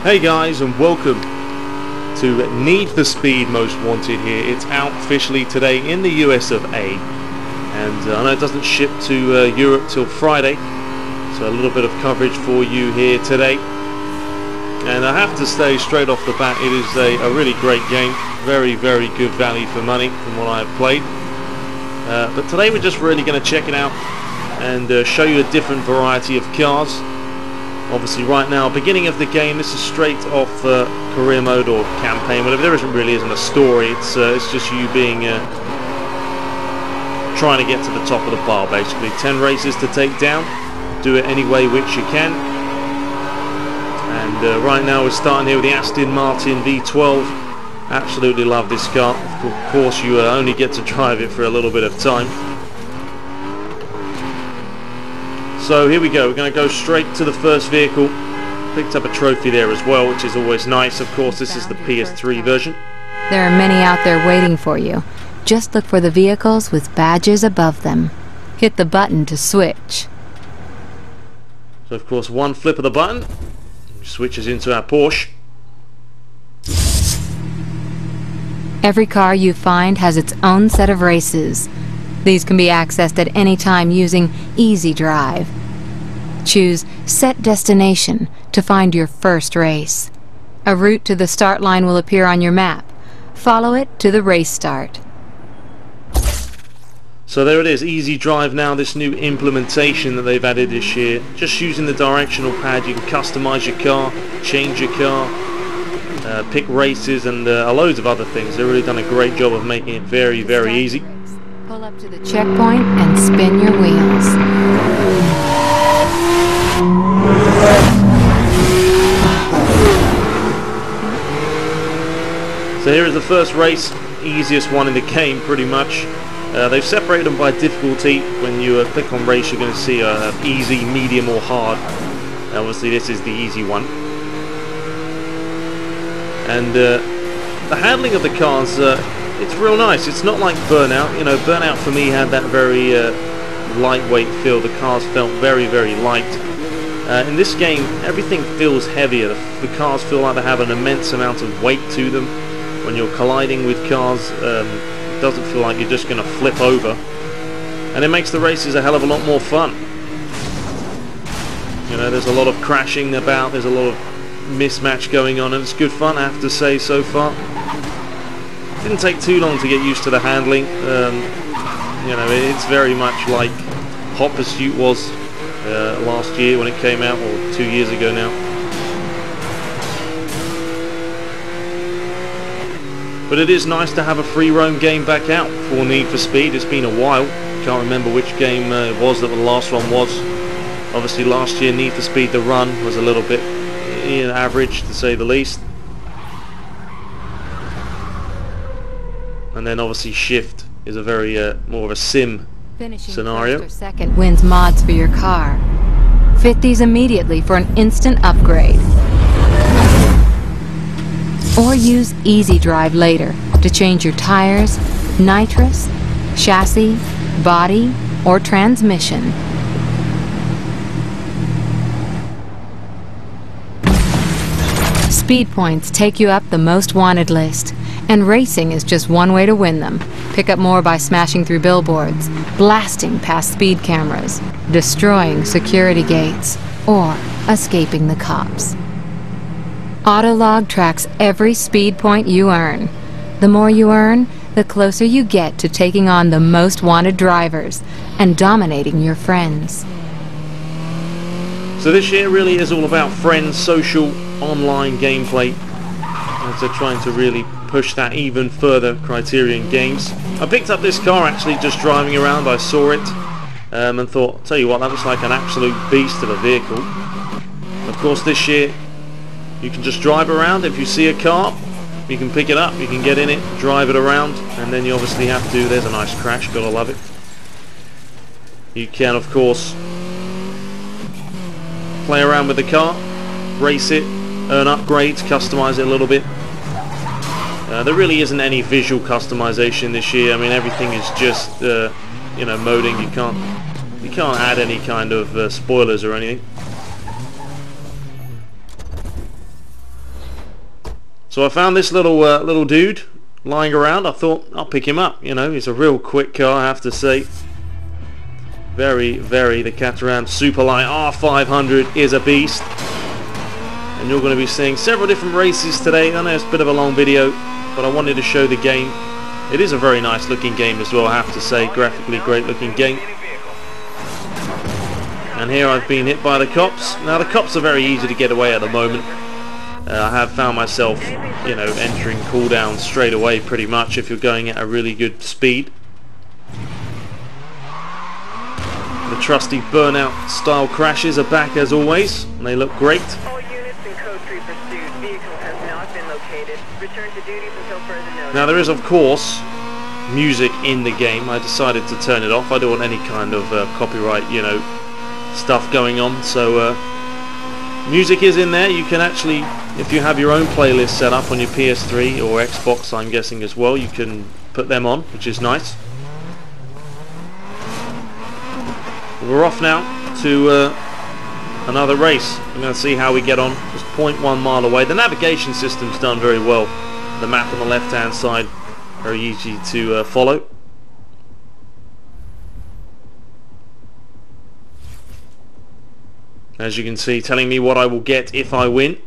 Hey guys, and welcome to Need for Speed Most Wanted here. It's out officially today in the US of A, and I know it doesn't ship to Europe till Friday, so a little bit of coverage for you here today. And I have to say straight off the bat, it is a really great game. Very, very good value for money from what I've played. But today we're just really going to check it out and show you a different variety of cars. Obviously right now, beginning of the game, this is straight off career mode or campaign, whatever. There isn't a story, it's just you being trying to get to the top of the pile basically. 10 races to take down, do it any way which you can. And right now we're starting here with the Aston Martin V12. Absolutely love this car. Of course you only get to drive it for a little bit of time. So here we go, we're going to go straight to the first vehicle. Picked up a trophy there as well, which is always nice. Of course this is the PS3 version. There are many out there waiting for you. Just look for the vehicles with badges above them. Hit the button to switch. So of course one flip of the button switches into our Porsche. Every car you find has its own set of races. These can be accessed at any time using Easy Drive. Choose Set Destination to find your first race. A route to the start line will appear on your map. Follow it to the race start. So there it is, Easy Drive now, this new implementation that they've added this year. Just using the directional pad you can customize your car, change your car, pick races and loads of other things. They've really done a great job of making it very, very easy. Pull up to the checkpoint and spin your wheels. So here is the first race, easiest one in the game pretty much. They've separated them by difficulty. When you click on race you're going to see easy, medium or hard. Obviously this is the easy one. And the handling of the cars, it's real nice. It's not like Burnout. You know, Burnout for me had that very lightweight feel. The cars felt very, very light. In this game, everything feels heavier. The cars feel like they have an immense amount of weight to them. When you're colliding with cars, it doesn't feel like you're just going to flip over. And it makes the races a hell of a lot more fun. You know, there's a lot of crashing about. There's a lot of mismatch going on, and it's good fun, I have to say, so far. Didn't take too long to get used to the handling. You know, it's very much like Hot Pursuit was last year when it came out, or 2 years ago now. But it is nice to have a free roam game back out for Need for Speed. It's been a while. Can't remember which game it was that the last one was. Obviously last year Need for Speed The Run was a little bit average, to say the least. And then obviously Shift is a very more of a sim scenario. First or second wins mods for your car. Fit these immediately for an instant upgrade. Or use Easy Drive later to change your tires, nitrous, chassis, body, or transmission. Speed points take you up the most wanted list, and racing is just one way to win them. Pick up more by smashing through billboards, blasting past speed cameras, destroying security gates, or escaping the cops. Autolog tracks every speed point you earn. The more you earn, the closer you get to taking on the most wanted drivers and dominating your friends. So this year really is all about friends, social, online gameplay. And so trying to really push that even further, Criterion Games. I picked up this car actually just driving around. I saw it and thought, tell you what, that looks like an absolute beast of a vehicle. Of course this year you can just drive around. If you see a car, you can pick it up, you can get in it, drive it around, and then you obviously have to, there's a nice crash, gotta love it. You can of course play around with the car, race it, earn upgrades, customize it a little bit. There really isn't any visual customization this year. I mean, everything is just you know, modding. You can't add any kind of spoilers or anything. So I found this little dude lying around. I thought I'll pick him up. You know, he's a real quick car, I have to say. Very, the Cataram Superlight R500 is a beast. And you're going to be seeing several different races today. I know it's a bit of a long video, but I wanted to show the game. It is a very nice looking game as well, I have to say. Graphically great looking game. And here I've been hit by the cops. Now the cops are very easy to get away at the moment. I have found myself, you know, entering cooldown straight away pretty much if you're going at a really good speed. The trusty burnout style crashes are back as always, and they look great. All units in code 3 pursuit. Vehicle has not been located. Return to duties until further notice. Now there is of course music in the game. I decided to turn it off. I don't want any kind of copyright, you know, stuff going on. So music is in there. You can actually, if you have your own playlist set up on your PS3 or Xbox, I'm guessing as well, you can put them on, which is nice. We're off now to another race. We're going to see how we get on. Just 0.1 mile away. The navigation system's done very well. The map on the left hand side, very easy to follow. As you can see, telling me what I will get if I win.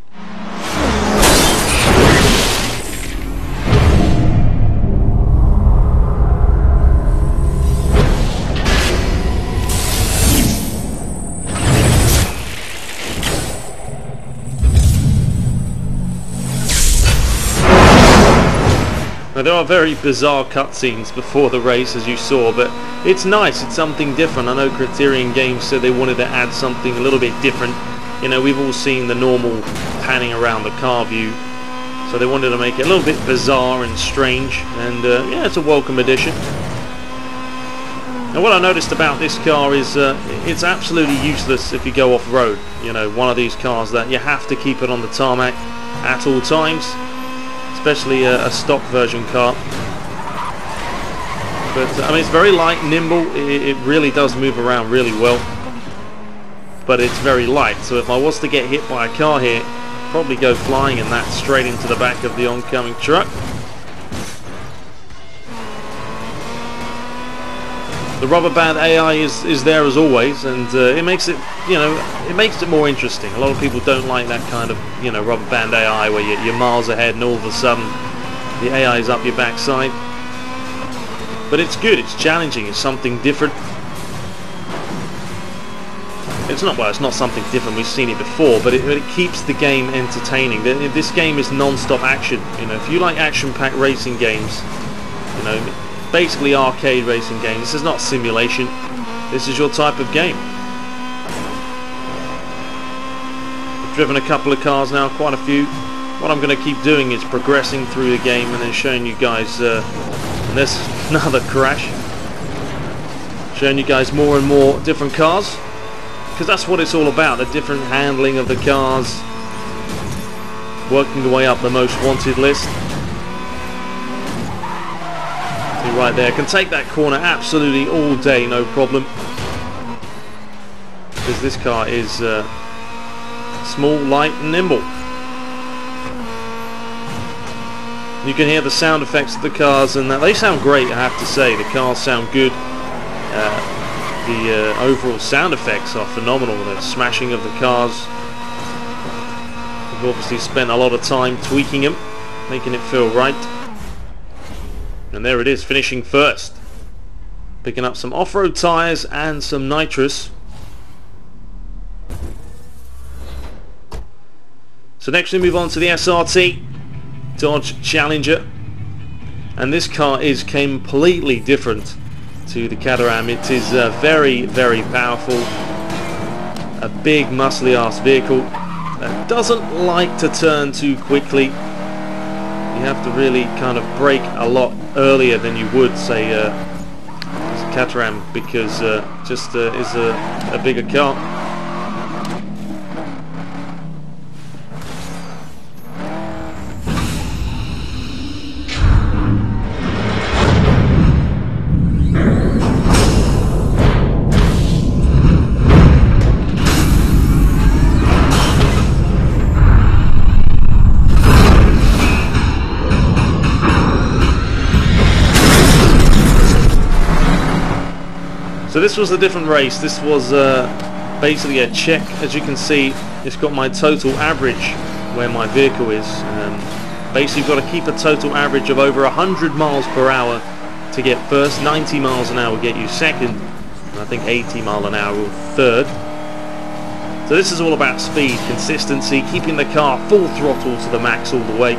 Now there are very bizarre cutscenes before the race, as you saw, but it's nice, it's something different. I know Criterion Games said they wanted to add something a little bit different. You know, we've all seen the normal panning around the car view, so they wanted to make it a little bit bizarre and strange, and yeah, it's a welcome addition. Now what I noticed about this car is it's absolutely useless if you go off-road. You know, one of these cars that you have to keep it on the tarmac at all times. Especially a stock version car. But I mean, it's very light, nimble. It really does move around really well. But it's very light, so if I was to get hit by a car here, I'd probably go flying and that straight into the back of the oncoming truck. The rubber band AI is there as always, and it makes it, you know, it makes it more interesting. A lot of people don't like that kind of, you know, rubber band AI where you're miles ahead and all of a sudden the AI is up your backside. But it's good, it's challenging, it's something different. It's not something different, we've seen it before, but it keeps the game entertaining. This game is non-stop action. You know, if you like action-packed racing games, you know, basically arcade racing games. This is not simulation. This is your type of game. I've driven a couple of cars now, quite a few. What I'm going to keep doing is progressing through the game and then showing you guys, and there's another crash, showing you guys more and more different cars, because that's what it's all about, the different handling of the cars, working your way up the most wanted list. Right there, can take that corner absolutely all day, no problem, because this car is small, light and nimble. You can hear the sound effects of the cars, and they sound great, I have to say. The cars sound good. The overall sound effects are phenomenal. The smashing of the cars. We've obviously spent a lot of time tweaking them, making it feel right. And there it is, finishing first. Picking up some off-road tyres and some nitrous. So next we move on to the SRT Dodge Challenger. And this car is completely different to the Cataram. It is very, very powerful. A big, muscly ass vehicle that doesn't like to turn too quickly. You have to really kind of brake a lot earlier than you would, say, Cataram, because just is a bigger car. So this was a different race. This was basically a check. As you can see, it's got my total average where my vehicle is. Basically, you've got to keep a total average of over 100 miles per hour to get first. 90 miles an hour will get you second, and I think 80 miles an hour will third. So this is all about speed, consistency, keeping the car full throttle to the max all the way.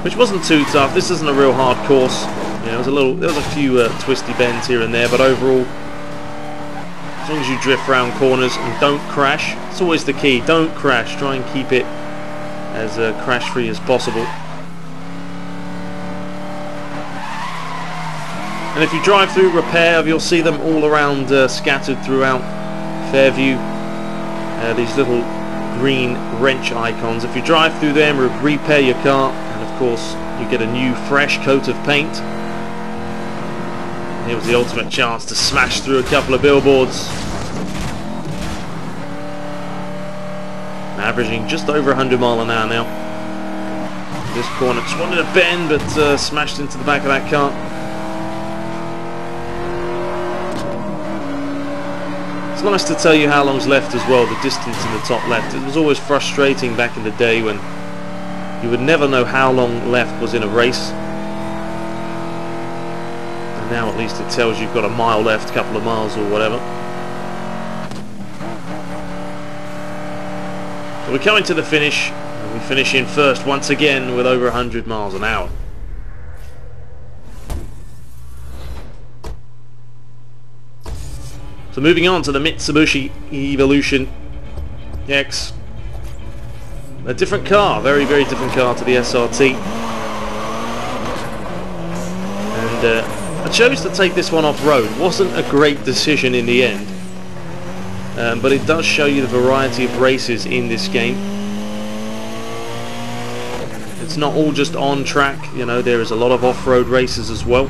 Which wasn't too tough. This isn't a real hard course. You know, there was a few twisty bends here and there, but overall, as long as you drift around corners and don't crash, it's always the key. Don't crash. Try and keep it as crash-free as possible. And if you drive through Repair, you'll see them all around, scattered throughout Fairview. These little green wrench icons. If you drive through them, repair your car, and of course you get a new fresh coat of paint. Here was the ultimate chance to smash through a couple of billboards. Averaging just over 100 miles an hour now. This corner just wanted to bend, but smashed into the back of that car. It's nice to tell you how long's left as well, the distance in the top left. It was always frustrating back in the day when you would never know how long left was in a race. And now at least it tells you've got a mile left, a couple of miles or whatever. But we're coming to the finish, and we finish in first once again with over 100 miles an hour. So moving on to the Mitsubishi Evolution X. A different car, very, very different car to the SRT. And I chose to take this one off-road. Wasn't a great decision in the end. But it does show you the variety of races in this game. It's not all just on track, you know, there is a lot of off-road races as well.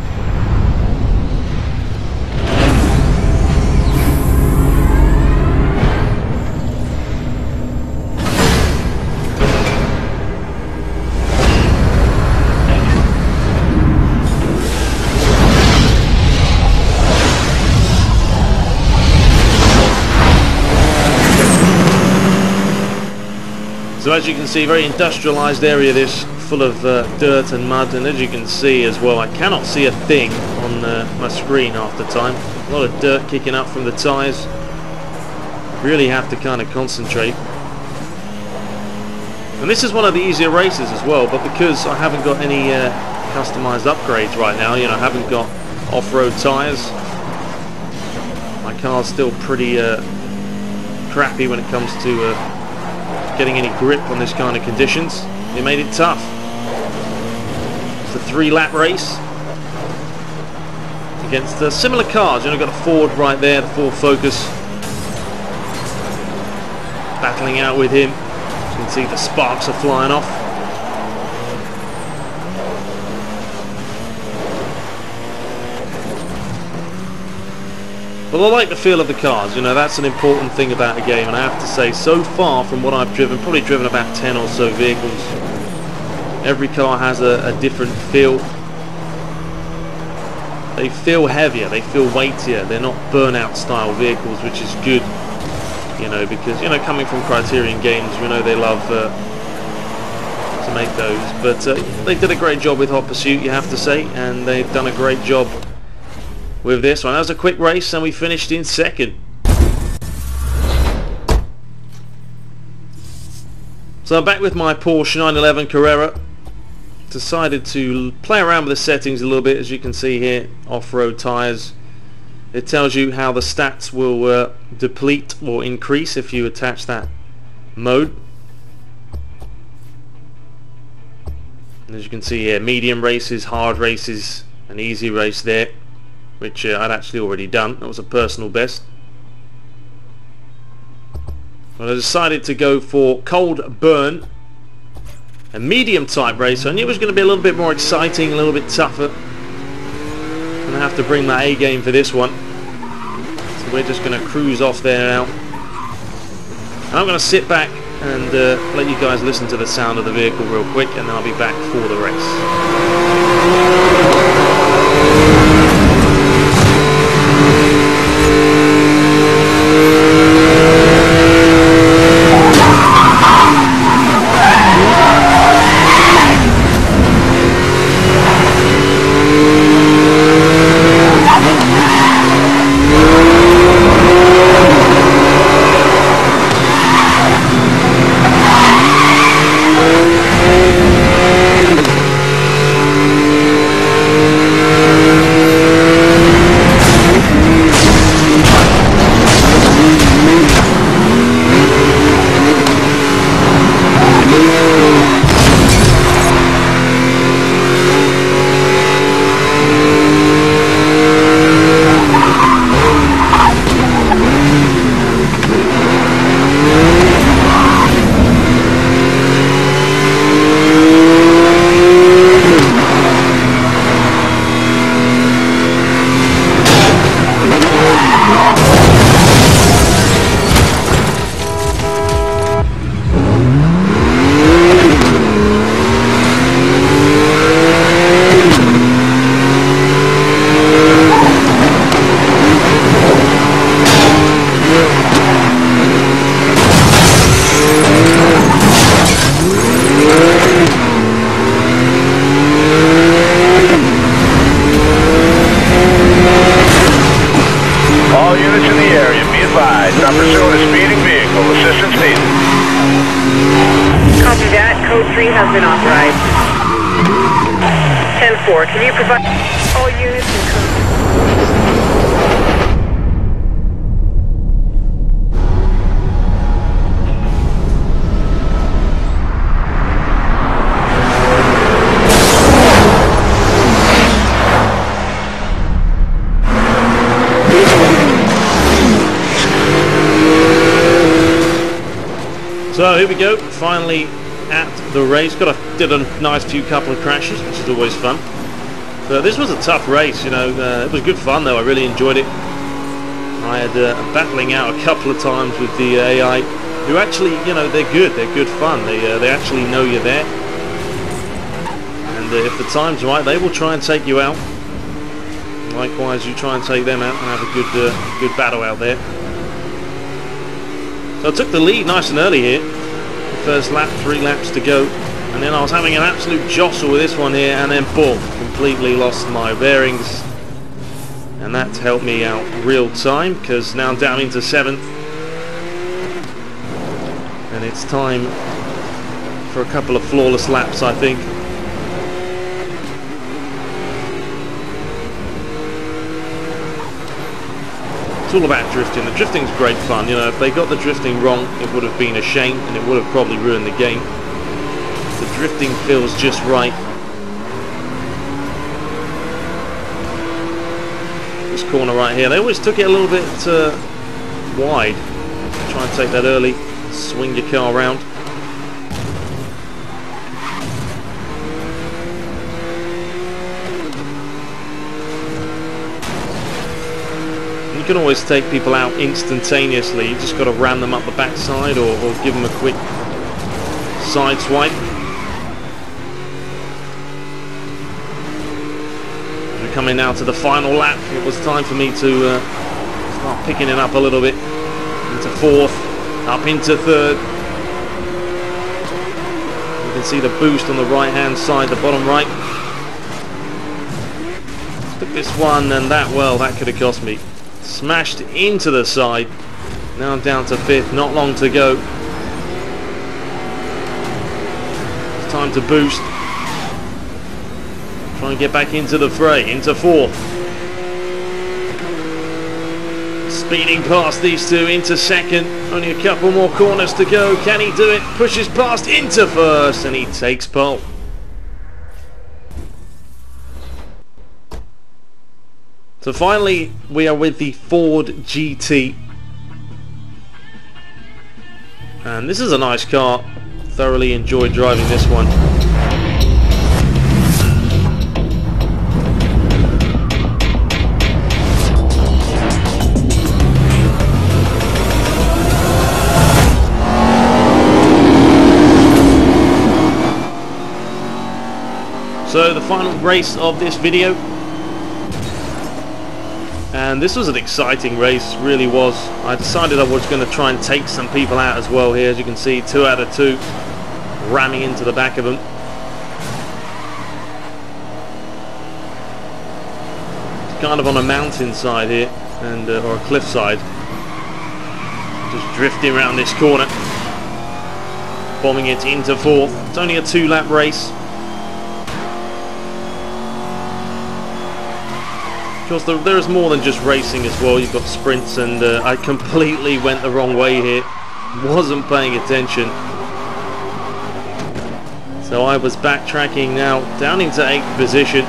So as you can see, very industrialized area this, full of dirt and mud, and as you can see as well, I cannot see a thing on my screen half the time. A lot of dirt kicking up from the tyres. Really have to kind of concentrate. And this is one of the easier races as well, but because I haven't got any customized upgrades right now, you know, I haven't got off-road tyres, my car's still pretty crappy when it comes to getting any grip on this kind of conditions. It made it tough. It's a 3-lap race against similar cars. You know, got a Ford right there, the Ford Focus, battling out with him. As you can see, the sparks are flying off. Well, I like the feel of the cars, you know, that's an important thing about a game, and I have to say, so far from what I've driven, probably driven about 10 or so vehicles, every car has a different feel. They feel heavier, they feel weightier, they're not burnout style vehicles, which is good, you know, because, you know, coming from Criterion Games, you know, they love to make those, but they did a great job with Hot Pursuit, you have to say, and they've done a great job with this one. That was a quick race and we finished in second. So I'm back with my Porsche 911 Carrera. Decided to play around with the settings a little bit. As you can see here, off-road tyres. It tells you how the stats will deplete or increase if you attach that mode. And as you can see here, medium races, hard races, an easy race there, which I'd actually already done. That was a personal best. But I decided to go for cold burn, a medium type race. I knew it was going to be a little bit more exciting, a little bit tougher. I'm going to have to bring my A game for this one. So we're just going to cruise off there now. And I'm going to sit back and let you guys listen to the sound of the vehicle real quick, and then I'll be back for the race. Stop pursuing a speeding vehicle. Assistance needed. Copy that. Code 3 has been authorized. 10-4, can you provide all units in code? So here we go, finally at the race. Did a nice couple of crashes, which is always fun. But this was a tough race, you know. It was good fun though. I really enjoyed it. I had battling out a couple of times with the AI, who actually, you know, they're good. They're good fun. They actually know you're there, and if the time's right, they will try and take you out. Likewise, you try and take them out and have a good battle out there. So I took the lead nice and early here. The first lap, 3 laps to go. And then I was having an absolute jostle with this one here, and then boom, completely lost my bearings. And that helped me out real time, because now I'm down into 7th. And it's time for a couple of flawless laps, I think. It's all about drifting. The drifting's great fun, you know. If they got the drifting wrong, it would have been a shame, and it would have probably ruined the game. The drifting feels just right. This corner right here, they always took it a little bit wide. Try and take that early, swing your car around. You can always take people out instantaneously. You just got to ram them up the backside, or give them a quick side swipe. We're coming now to the final lap. It was time for me to start picking it up a little bit. Into 4th, up into 3rd. You can see the boost on the right hand side, the bottom right. Took this one, and that could have cost me. Smashed into the side. Now I'm down to 5th, not long to go. It's time to boost. Try and get back into the fray, into 4th. Speeding past these two into 2nd. Only a couple more corners to go. Can he do it? Pushes past into 1st, and he takes pole. So finally, we are with the Ford GT. And this is a nice car. Thoroughly enjoyed driving this one. So the final race of this video. And this was an exciting race, really was. I decided I was going to try and take some people out as well here. As you can see, 2 out of 2 ramming into the back of them. It's kind of on a mountainside here, and or a cliffside. Just drifting around this corner, bombing it into 4th. It's only a 2-lap race. Of course, there is more than just racing as well. You've got sprints, and I completely went the wrong way here. Wasn't paying attention. So I was backtracking now, down into 8th position.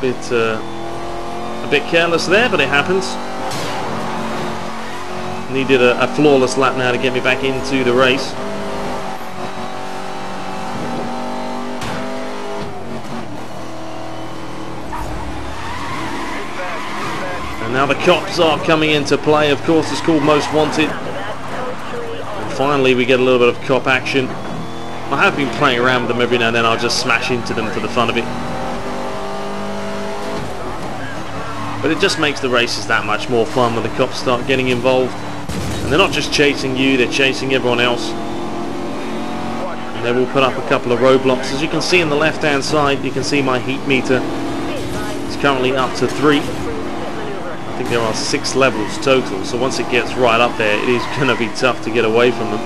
A bit careless there, but it happens. Needed a flawless lap now to get me back into the race. Now the cops are coming into play. Of course, it's called Most Wanted. And finally we get a little bit of cop action. I have been playing around with them every now and then. I'll just smash into them for the fun of it. But it just makes the races that much more fun when the cops start getting involved. And they're not just chasing you, they're chasing everyone else. And they will put up a couple of roadblocks. As you can see on the left hand side, you can see my heat meter. It's currently up to 3. I think there are 6 levels total, so once it gets right up there, it is going to be tough to get away from them.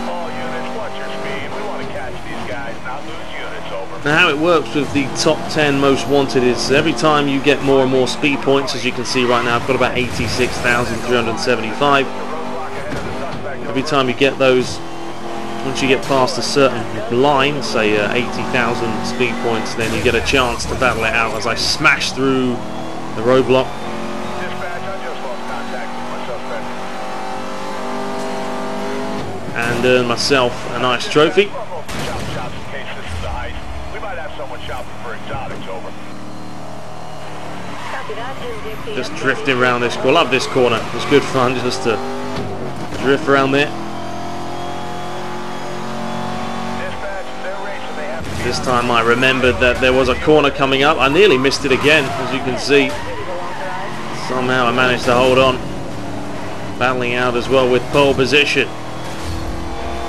All units, watch your speed. We want to catch these guys, not lose units. Over. Now how it works with the top 10 most wanted is every time you get more and more speed points, as you can see right now I've got about 86,375. Every time you get those, once you get past a certain line, say 80,000 speed points, then you get a chance to battle it out as I smash through the roadblock. Dispatch, I just lost contact with my suspect. And earn myself a nice trophy. Shops in case this is a heist. We might have someone shopping for exotics. Over. Copy that, NDP. Just drifting around this corner. Love this corner. It's good fun just to drift around there. This time I remembered that there was a corner coming up. I nearly missed it again, as you can see. Somehow I managed to hold on. Battling out as well with pole position.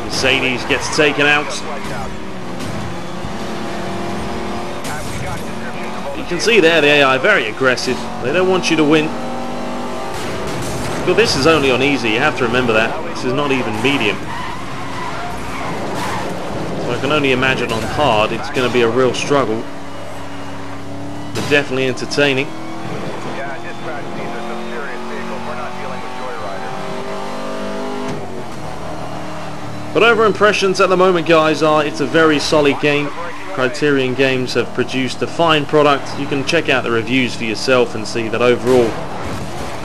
Mercedes gets taken out. You can see there the AI very aggressive. They don't want you to win. But this is only on easy, you have to remember that. This is not even medium. So I can only imagine on hard it's going to be a real struggle. But definitely entertaining. Yeah, dispatch, these are some serious vehicles. We're not dealing with joyriders. But overall impressions at the moment, guys, are it's a very solid game. Criterion Games have produced a fine product. You can check out the reviews for yourself and see that overall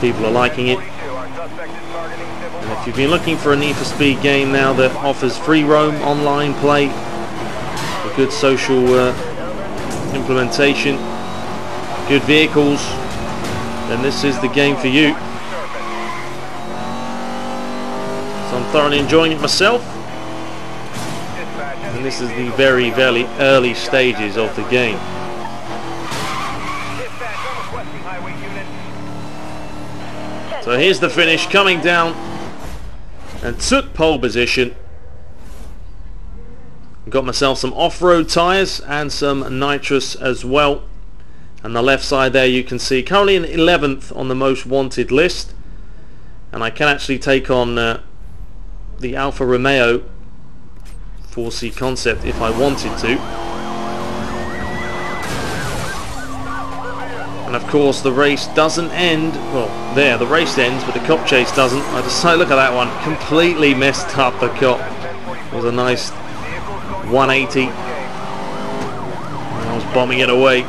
people are liking it. And if you've been looking for a Need for Speed game now that offers free roam, online play, a good social implementation, good vehicles, then this is the game for you. So I'm thoroughly enjoying it myself. And this is the very, very early stages of the game. So here's the finish, coming down and took pole position. Got myself some off-road tyres and some nitrous as well. And the left side there you can see currently in 11th on the most wanted list. And I can actually take on the Alfa Romeo 4C concept if I wanted to. And of course the race doesn't end, well there the race ends but the cop chase doesn't. I decided, look at that one, completely messed up the cop. It was a nice 180 and I was bombing it away.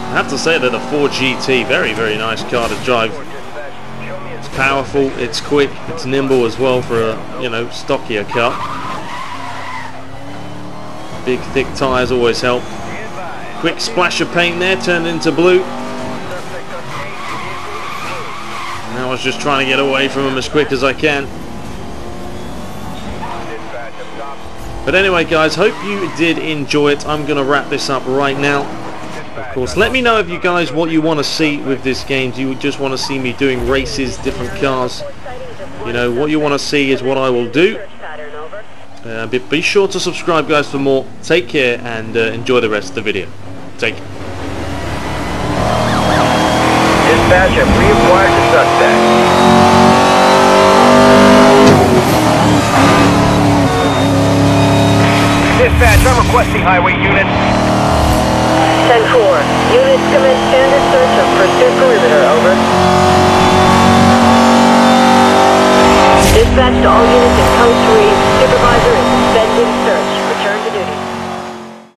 I have to say that the Ford GT, very nice car to drive. It's powerful, it's quick, it's nimble as well for a, you know, stockier car. Big thick tyres always help. Quick splash of paint there, turned into blue. Now I was just trying to get away from him as quick as I can. But anyway guys, hope you did enjoy it. I'm going to wrap this up right now. Of course, let me know if you guys what you want to see with this game. Do you just want to see me doing races, different cars? You know, what you want to see is what I will do. But be sure to subscribe guys for more. Take care and enjoy the rest of the video. Take care. Dispatch, have reacquired the suspect. Dispatch, I'm requesting highway units. 10-4. Units commence standard search of pursuit perimeter, over. Dispatch to all units in Code 3. Supervisor is suspending search.